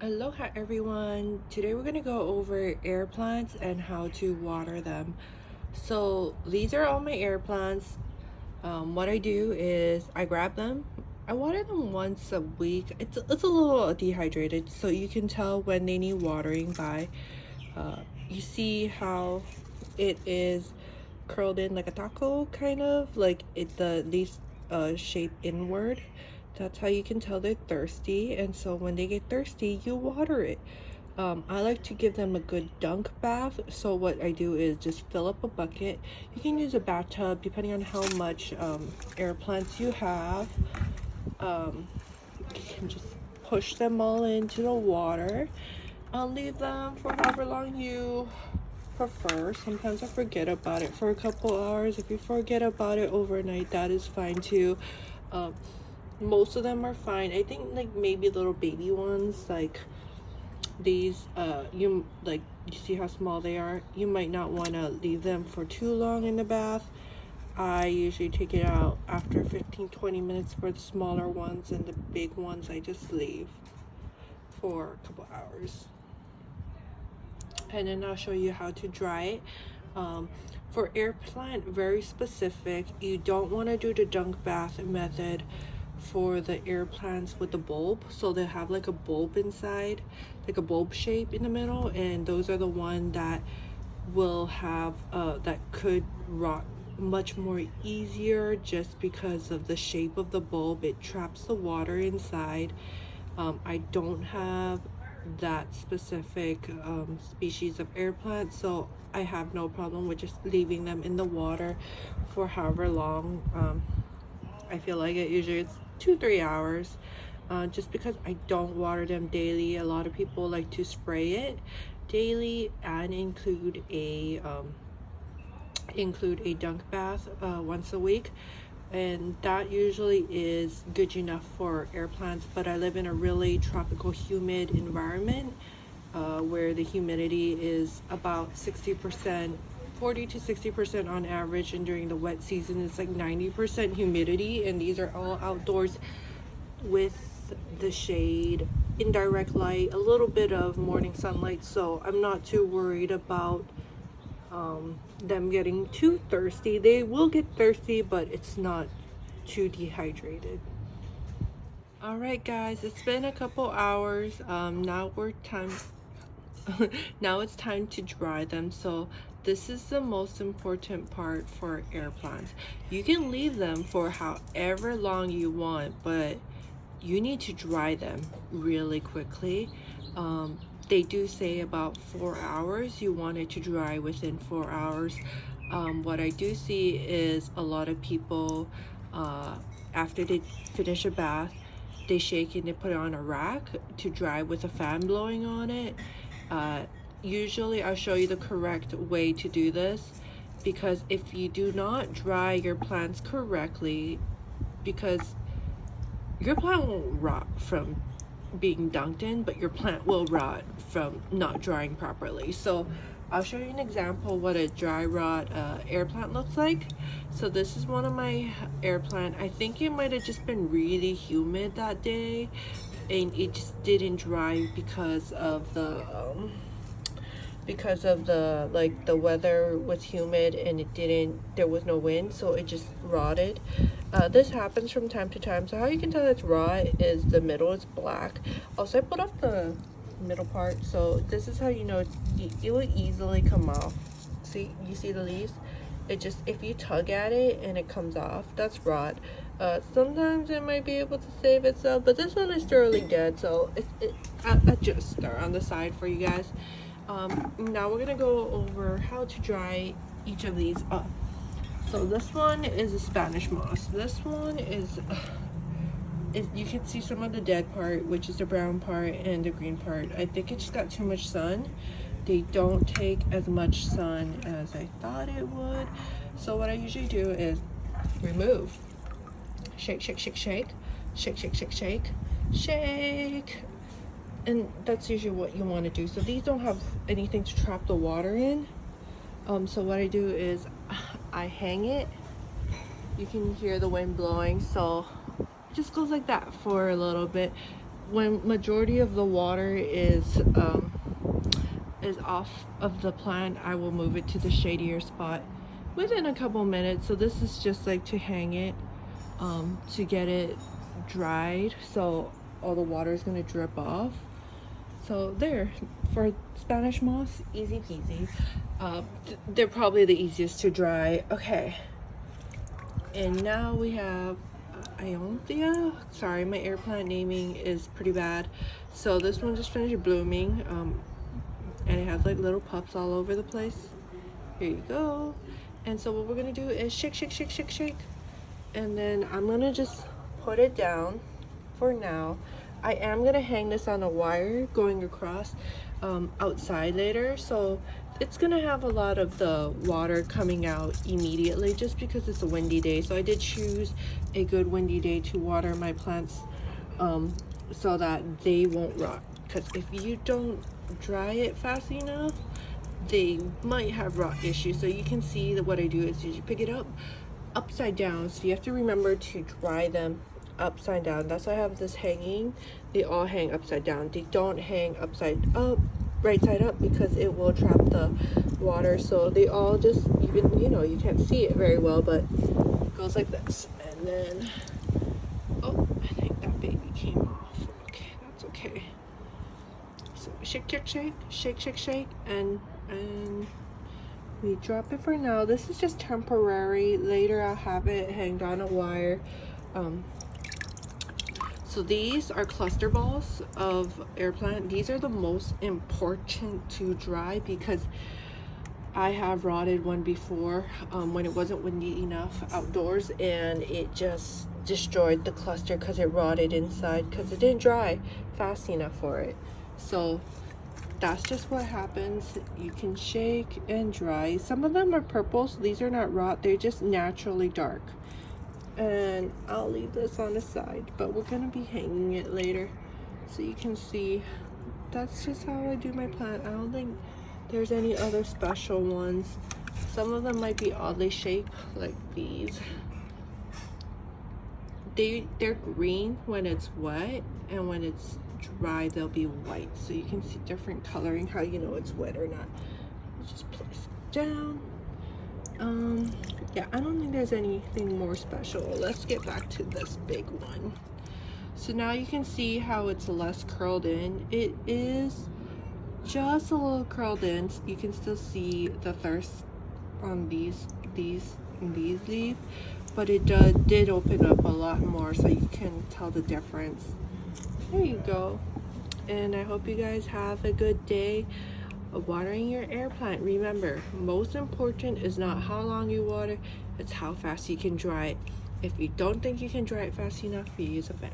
Aloha everyone! Today we're going to go over air plants and how to water them. So these are all my air plants. What I do is I grab them. I water them once a week. It's a little dehydrated, so you can tell when they need watering by. You see how it is curled in like a taco, kind of like the leaves shape inward. That's how you can tell they're thirsty, and so when they get thirsty you water it. I like to give them a good dunk bath, so what I do is just fill up a bucket. You can use a bathtub depending on how much air plants you have. You can just push them all into the water. I'll leave them for however long you prefer. Sometimes I forget about it for a couple hours. If you forget about it overnight, that is fine too. um, Most of them are fine. I think like maybe little baby ones like these, you see how small they are. You might not want to leave them for too long in the bath. I usually take it out after 15-20 minutes for the smaller ones, and the big ones I just leave for a couple hours. And then I'll show you how to dry it. For Airplant, very specific. You don't want to do the dunk bath method for the air plants with the bulb. So they have like a bulb inside, like a bulb shape in the middle, and those are the one that will have that could rot much more easier just because of the shape of the bulb. It traps the water inside. I don't have that specific species of air plant, so I have no problem with just leaving them in the water for however long. I feel like it usually it's 2-3 hours, just because I don't water them daily. A lot of people like to spray it daily and include a dunk bath once a week, and that usually is good enough for air plants. But I live in a really tropical humid environment, where the humidity is about 60%, 40 to 60% on average, and during the wet season it's like 90% humidity, and these are all outdoors with the shade, indirect light, a little bit of morning sunlight, so I'm not too worried about them getting too thirsty. They will get thirsty, but it's not too dehydrated. All right guys, it's been a couple hours. Now it's time to dry them. So this is the most important part for air plants. You can leave them for however long you want, but you need to dry them really quickly. They do say about 4 hours. You want it to dry within 4 hours. What I do see is a lot of people, after they finish a bath, they shake and they put it on a rack to dry with a fan blowing on it. Usually I'll show you the correct way to do this, because if you do not dry your plants correctly, because your plant won't rot from being dunked in, but your plant will rot from not drying properly. So I'll show you an example what a dry rot air plant looks like. So this is one of my air plant. I think it might have just been really humid that day, and it just didn't dry because of the like the weather was humid and there was no wind, so it just rotted. This happens from time to time. So how you can tell it's raw is the middle is black. Also, I put up the middle part, so this is how you know it will easily come off. See, you see the leaves? It just, if you tug at it and it comes off, that's rot. Sometimes it might be able to save itself, but this one is thoroughly dead, so I just stir on the side for you guys. Now we're gonna go over how to dry each of these up. So this one is a Spanish moss. This one is you can see some of the dead part, which is the brown part and the green part. I think it just got too much sun. They don't take as much sun as I thought it would. So what I usually do is remove, shake, shake, shake, shake, shake, shake, shake, shake, shake. And that's usually what you want to do. So these don't have anything to trap the water in. So what I do is I hang it. You can hear the wind blowing, so it just goes like that for a little bit. when majority of the water is off of the plant, I will move it to the shadier spot within a couple minutes. So this is just like to hang it to get it dried, so all the water is going to drip off. So there, for Spanish moss, easy peasy. They're probably the easiest to dry. Okay, and now we have Ionthia. Sorry, my air plant naming is pretty bad. So this one just finished blooming, and it has like little pups all over the place. Here you go. And so what we're gonna do is shake, shake, shake, shake, shake, and then I'm gonna just put it down for now. I am gonna hang this on a wire going across outside later, so it's gonna have a lot of the water coming out immediately just because it's a windy day. So I did choose a good windy day to water my plants so that they won't rot, because if you don't dry it fast enough, they might have rot issues. So you can see that what I do is you pick it up upside down, so you have to remember to dry them upside down. That's why I have this hanging. They all hang upside down. They don't hang upside up, right side up, because it will trap the water. So they all just, even, you know, you can't see it very well, but it goes like this. And then, oh, I think that baby came off. Okay, that's okay. So shake, shake, shake, shake, shake, shake, and we drop it for now. This is just temporary. Later I'll have it hanged on a wire. So these are cluster balls of Airplant. These are the most important to dry because I have rotted one before when it wasn't windy enough outdoors, and it just destroyed the cluster because it rotted inside because it didn't dry fast enough for it. So that's just what happens. You can shake and dry. Some of them are purple, so these are not rot, they're just naturally dark. And I'll leave this on the side, but we're gonna be hanging it later so you can see. That's just how I do my plant. I don't think there's any other special ones. Some of them might be oddly shaped, like these. They're green when it's wet, and when it's dry they'll be white, so you can see different coloring, how you know it's wet or not. Just place it down. Yeah, I don't think there's anything more special. Let's get back to this big one. So now you can see how it's less curled in. It is just a little curled in. You can still see the thirst on these leaves, but it did open up a lot more, so you can tell the difference. There you go. And I hope you guys have a good day watering your air plant. Remember, most important is not how long you water, it's how fast you can dry it. If you don't think you can dry it fast enough, you use a fan.